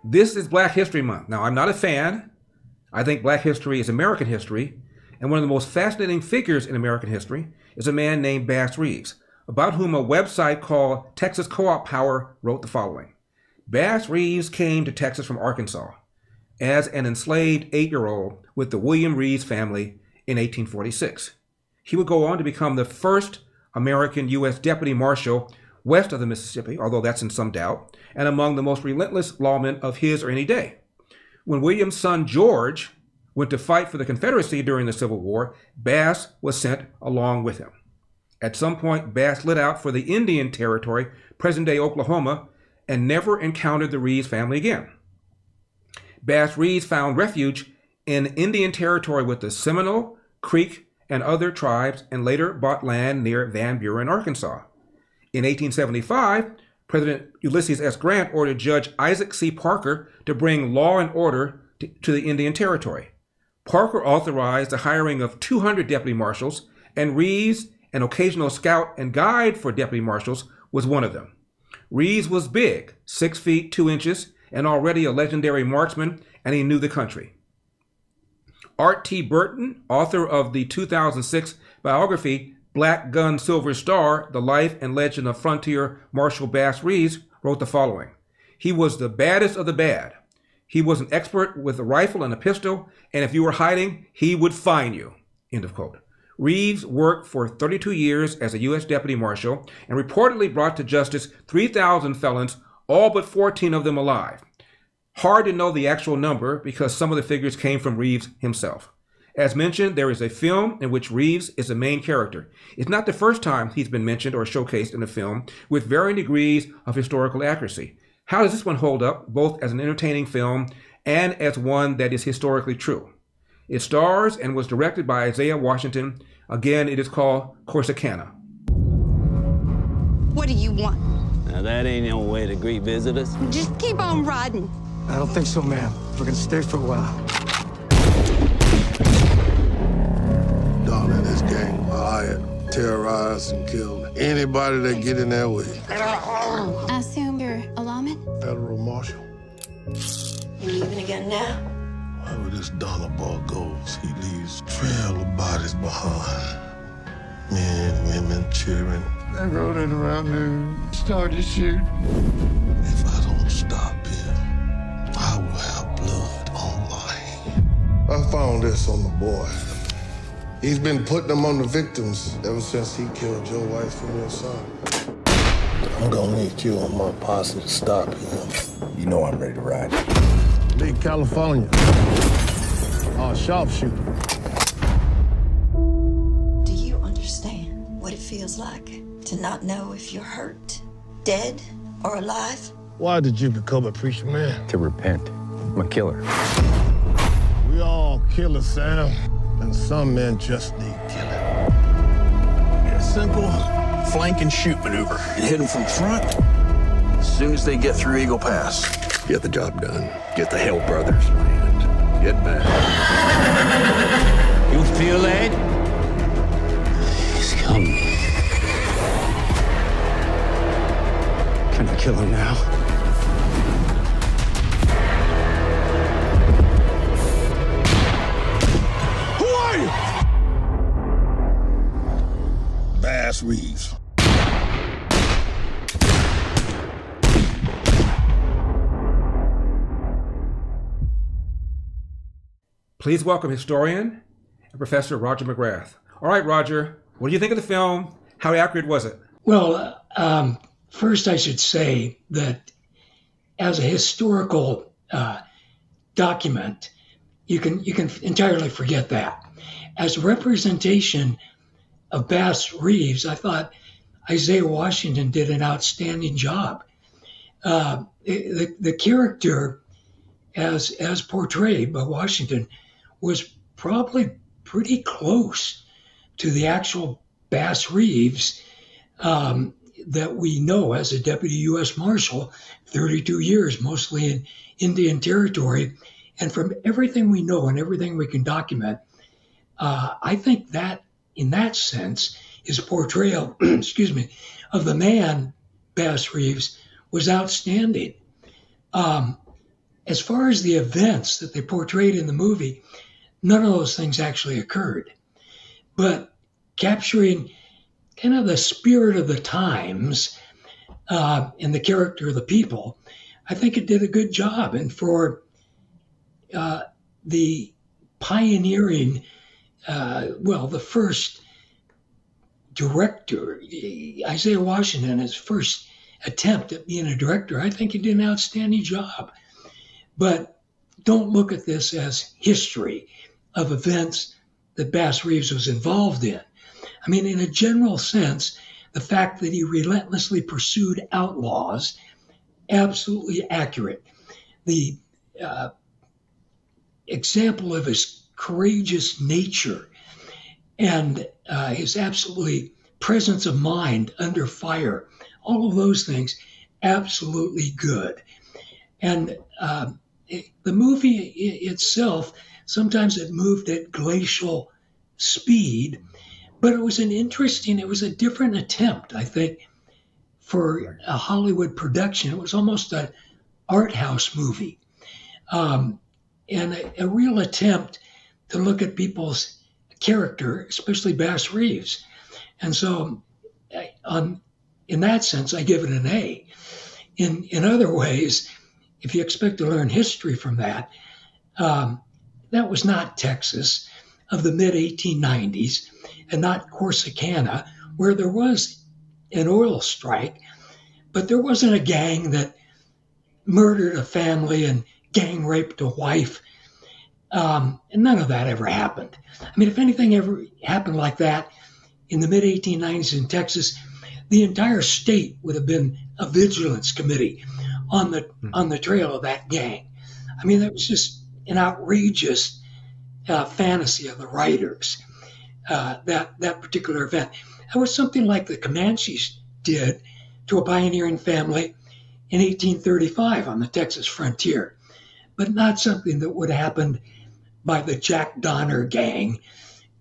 This is Black History Month. Now, I'm not a fan. I think Black history is American history, and one of the most fascinating figures in American history is a man named Bass Reeves, about whom a website called Texas Co-op Power wrote the following. Bass Reeves came to Texas from Arkansas as an enslaved 8-year-old with the William Reeves family in 1846. He would go on to become the first American U.S. Deputy Marshal west of the Mississippi, although that's in some doubt, and among the most relentless lawmen of his or any day. When William's son George went to fight for the Confederacy during the Civil War, Bass was sent along with him. At some point, Bass lit out for the Indian Territory, present-day Oklahoma, and never encountered the Reeves family again. Bass Reeves found refuge in Indian Territory with the Seminole, Creek, and other tribes, and later bought land near Van Buren, Arkansas. In 1875, President Ulysses S. Grant ordered Judge Isaac C. Parker to bring law and order to the Indian Territory. Parker authorized the hiring of 200 deputy marshals, and Reeves, an occasional scout and guide for deputy marshals, was one of them. Reeves was big, 6 feet 2 inches, and already a legendary marksman, and he knew the country. Art T. Burton, author of the 2006 biography Black Gun Silver Star, The Life and Legend of Frontier Marshal Bass Reeves, wrote the following. He was the baddest of the bad. He was an expert with a rifle and a pistol, and if you were hiding, he would find you. End of quote. Reeves worked for 32 years as a U.S. Deputy Marshal and reportedly brought to justice 3,000 felons, all but 14 of them alive. Hard to know the actual number because some of the figures came from Reeves himself. As mentioned, there is a film in which Reeves is the main character. It's not the first time he's been mentioned or showcased in a film, with varying degrees of historical accuracy. How does this one hold up, both as an entertaining film and as one that is historically true? It stars and was directed by Isaiah Washington. Again, it is called Corsicana. What do you want? Now that ain't no way to greet visitors. Just keep on riding. I don't think so, ma'am. We're gonna stay for a while. Don and his gang were hired, terrorized and killed anybody that get in their way. I assume you're a lawman? Federal Marshal. You leaving again now? Wherever this Donner boy goes, he leaves trail of bodies behind. Men, women, children. They rode in around noon, started shooting. If I don't stop him, I will have blood on my hands. I found this on the boy. He's been putting them on the victims ever since he killed Joe White from your son. I'm gonna need you on my posse to stop him. You know I'm ready to ride. Big California. Sharpshooter. Do you understand what it feels like to not know if you're hurt, dead, or alive? Why did you become a preacher man? To repent. I'm a killer. We all killers, Sam. And some men just need killing. A simple flank and shoot maneuver. You hit them from front as soon as they get through Eagle Pass. Get the job done. Get the Hell Brothers land. Get back. You feel that? He's coming. Can I kill him now? Who are you? Bass Reeves. Please welcome historian and Professor Roger McGrath. All right, Roger, what do you think of the film? How accurate was it? Well, first I should say that as a historical document, you can entirely forget that. As a representation of Bass Reeves, I thought Isaiah Washington did an outstanding job. The character, as portrayed by Washington, was probably pretty close to the actual Bass Reeves that we know as a Deputy U.S. Marshal, 32 years, mostly in Indian Territory. And from everything we know and everything we can document, I think that, in that sense, his portrayal, of the man, Bass Reeves, was outstanding. as far as the events that they portrayed in the movie, none of those things actually occurred. But capturing kind of the spirit of the times and the character of the people, I think it did a good job. And for the pioneering, the first director, Isaiah Washington, his first attempt at being a director, I think he did an outstanding job. But don't look at this as history of events that Bass Reeves was involved in. I mean, in a general sense, the fact that he relentlessly pursued outlaws, absolutely accurate. The example of his courageous nature and his absolutely presence of mind under fire, all of those things, absolutely good. And the movie itself, sometimes it moved at glacial speed, but it was a different attempt, I think, for a Hollywood production. It was almost an art house movie, and a real attempt to look at people's character, especially Bass Reeves. And so in that sense, I give it an A. In other ways, if you expect to learn history from that, that was not Texas of the mid-1890s and not Corsicana, where there was an oil strike, but there wasn't a gang that murdered a family and gang raped a wife. And none of that ever happened. I mean, if anything ever happened like that in the mid-1890s in Texas, the entire state would have been a vigilance committee on the trail of that gang. I mean, that was just an outrageous fantasy of the writers, that particular event. That was something like the Comanches did to a pioneering family in 1835 on the Texas frontier, but not something that would have happened by the Jack Donner gang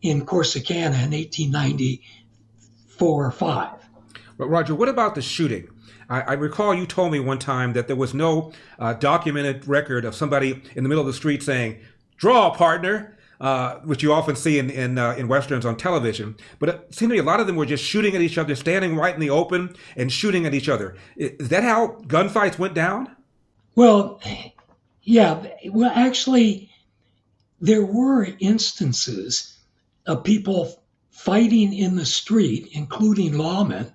in Corsicana in 1894 or 5. But Roger, what about the shooting? I recall you told me one time that there was no documented record of somebody in the middle of the street saying, "Draw, partner," which you often see in Westerns on television. But it seemed to me a lot of them were just shooting at each other, standing right in the open and shooting at each other. Is that how gunfights went down? Well, yeah. Well, actually, there were instances of people fighting in the street, including lawmen,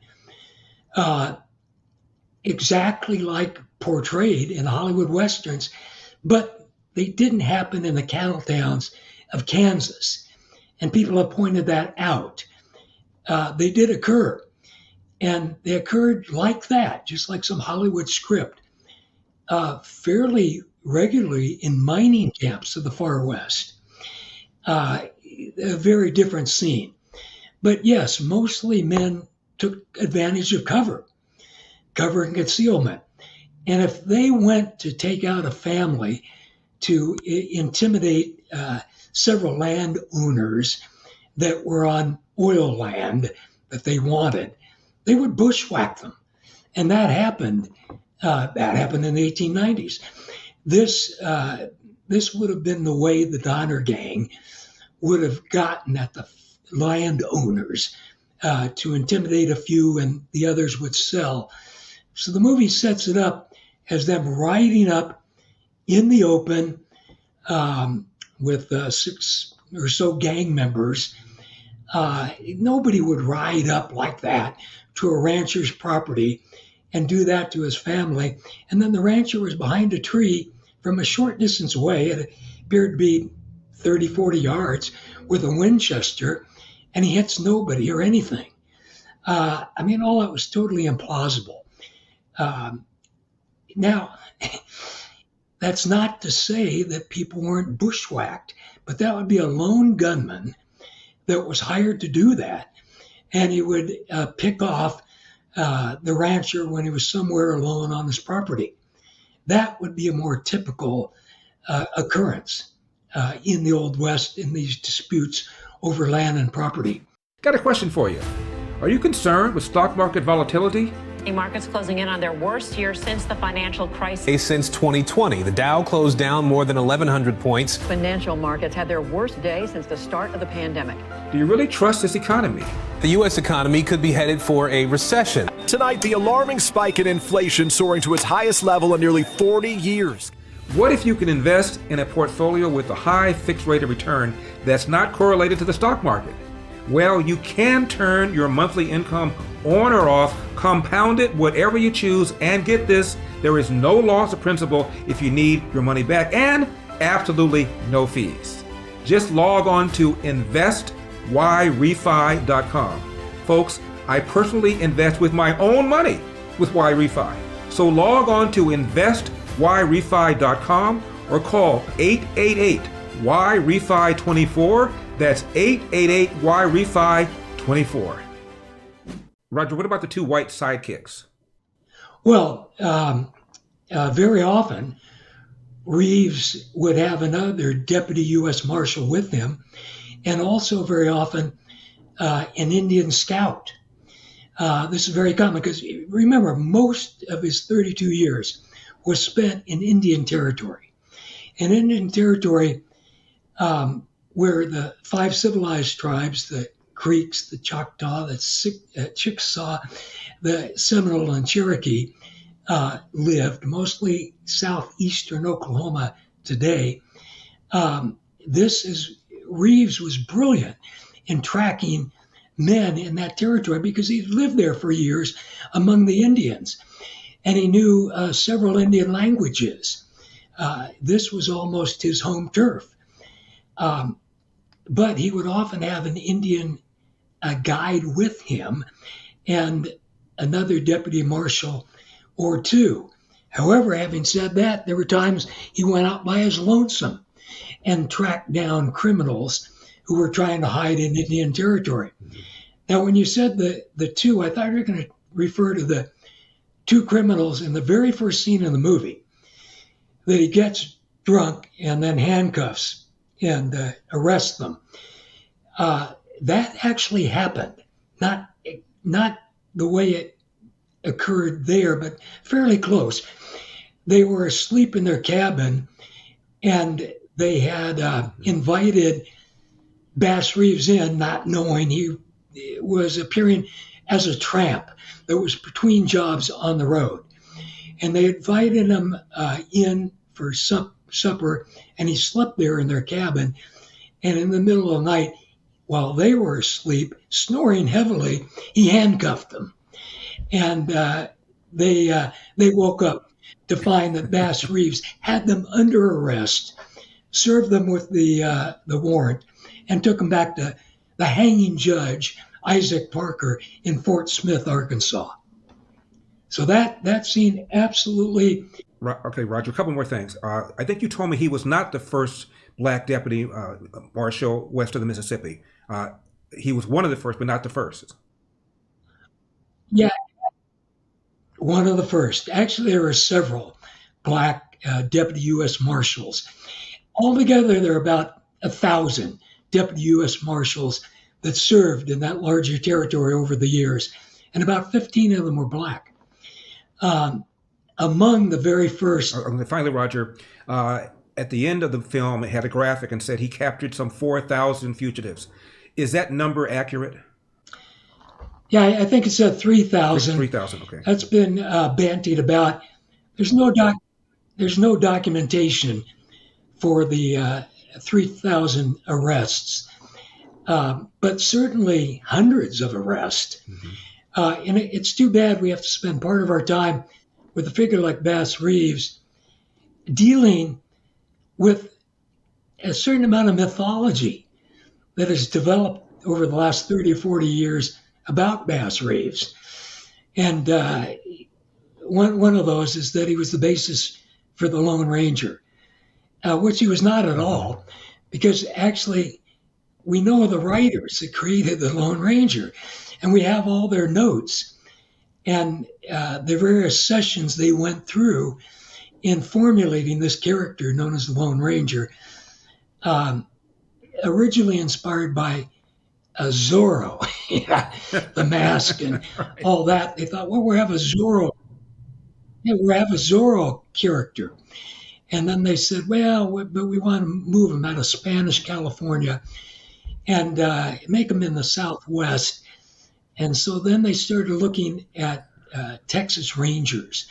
exactly like portrayed in Hollywood Westerns, but they didn't happen in the cattle towns of Kansas. And people have pointed that out. They did occur. And they occurred like that, just like some Hollywood script, fairly regularly in mining camps of the far west. A very different scene. But yes, mostly men took advantage of cover and concealment. And if they went to take out a family to intimidate several landowners that were on oil land that they wanted, they would bushwhack them. And that happened in the 1890s. This would have been the way the Donner Gang would have gotten at the landowners to intimidate a few, and the others would sell. So the movie sets it up as them riding up in the open with 6 or so gang members. Nobody would ride up like that to a rancher's property and do that to his family. And then the rancher was behind a tree from a short distance away. It appeared to be 30, 40 yards with a Winchester, and he hits nobody or anything. I mean, all that was totally implausible. Now, that's not to say that people weren't bushwhacked, but that would be a lone gunman that was hired to do that, and he would pick off the rancher when he was somewhere alone on his property. That would be a more typical occurrence in the Old West in these disputes over land and property. Got a question for you. Are you concerned with stock market volatility? Markets closing in on their worst year since the financial crisis. Since 2020, the Dow closed down more than 1,100 points. Financial markets had their worst day since the start of the pandemic. Do you really trust this economy? The U.S. economy could be headed for a recession. Tonight, the alarming spike in inflation soaring to its highest level in nearly 40 years. What if you can invest in a portfolio with a high fixed rate of return that's not correlated to the stock market? Well, you can turn your monthly income on or off, compound it, whatever you choose, and get this, there is no loss of principal if you need your money back, and absolutely no fees. Just log on to investwhyrefi.com. Folks, I personally invest with my own money with YRefi. So log on to investwhyrefi.com or call 888-YREFI24. That's 888-YREFI24. Roger, what about the two white sidekicks? Well, very often, Reeves would have another deputy U.S. Marshal with him, and also very often an Indian scout. This is very common because, remember, most of his 32 years was spent in Indian Territory. In Indian Territory, where the 5 civilized tribes, the Creeks, the Choctaw, the Chickasaw, the Seminole, and Cherokee lived, mostly southeastern Oklahoma today. Reeves was brilliant in tracking men in that territory because he lived there for years among the Indians, and he knew several Indian languages. This was almost his home turf. But he would often have an Indian guide with him and another deputy marshal or two. However, having said that, there were times he went out by his lonesome and tracked down criminals who were trying to hide in Indian Territory. Now, when you said the two, I thought you were going to refer to the two criminals in the very first scene in the movie, that he gets drunk and then handcuffs and arrests them. That actually happened. Not the way it occurred there, but fairly close. They were asleep in their cabin, and they had invited Bass Reeves in, not knowing he was appearing as a tramp that was between jobs on the road. And they invited him in for supper, and he slept there in their cabin. And in the middle of the night, while they were asleep, snoring heavily, he handcuffed them. And they woke up to find that Bass Reeves had them under arrest, served them with the warrant, and took them back to the hanging judge, Isaac Parker, in Fort Smith, Arkansas. So that scene absolutely... Okay, Roger, a couple more things. I think you told me he was not the first black deputy marshal west of the Mississippi. He was one of the first, but not the first. Yeah, one of the first. Actually, there are several black deputy U.S. marshals. Altogether, there are about 1,000 deputy U.S. marshals that served in that larger territory over the years, and about 15 of them were black. Among the very first... Finally, Roger, at the end of the film, it had a graphic and said he captured some 4,000 fugitives. Is that number accurate? Yeah, I think it said 3,000. 3,000, okay. That's been bantied about. There's no documentation for the 3,000 arrests, but certainly hundreds of arrests. Mm-hmm. And it's too bad we have to spend part of our time with a figure like Bass Reeves dealing with a certain amount of mythology that has developed over the last 30 or 40 years about Bass Reeves. And one of those is that he was the basis for the Lone Ranger, which he was not at all, because actually we know the writers that created the Lone Ranger, and we have all their notes and the various sessions they went through in formulating this character known as the Lone Ranger, originally inspired by Zorro, yeah, the mask and all that. They thought, well, we'll have a Zorro. Yeah, we'll have a Zorro character. And then they said, well, but we want to move him out of Spanish California and make him in the Southwest. And so then they started looking at Texas Rangers,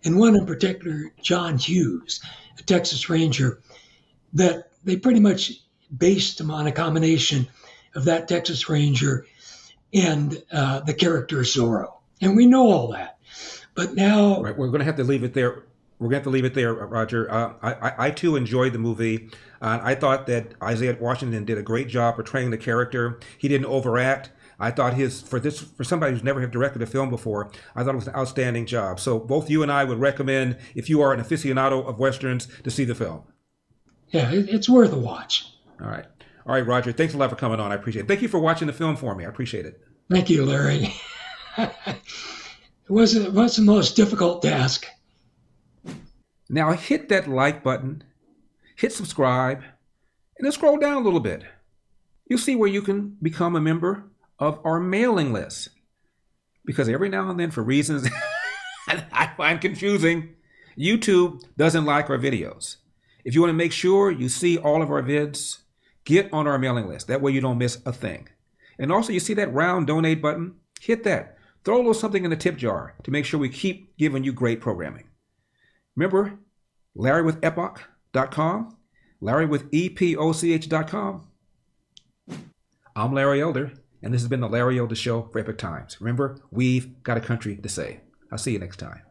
and one in particular, John Hughes, a Texas Ranger, that they pretty much based him on a combination of that Texas Ranger and the character Zorro. And we know all that. But now... Right, we're going to have to leave it there. We're going to have to leave it there, Roger. I too enjoyed the movie. I thought that Isaiah Washington did a great job portraying the character. He didn't overact. I thought for somebody who's never have directed a film before, I thought it was an outstanding job. So both you and I would recommend, if you are an aficionado of Westerns, to see the film. Yeah, it's worth a watch. All right, Roger. Thanks a lot for coming on. I appreciate it. Thank you for watching the film for me. I appreciate it. Thank you, Larry. It was the most difficult task. Now hit that like button, hit subscribe, and then scroll down a little bit. You'll see where you can become a member of our mailing list. Because every now and then, for reasons I find confusing, YouTube doesn't like our videos. If you want to make sure you see all of our vids, get on our mailing list. That way you don't miss a thing. And also, you see that round donate button? Hit that. Throw a little something in the tip jar to make sure we keep giving you great programming. Remember, LarryWithEpoch.com, LarryWithEpoch.com. I'm Larry Elder, and this has been the Larry Elder Show for Epic Times. Remember, we've got a country to save. I'll see you next time.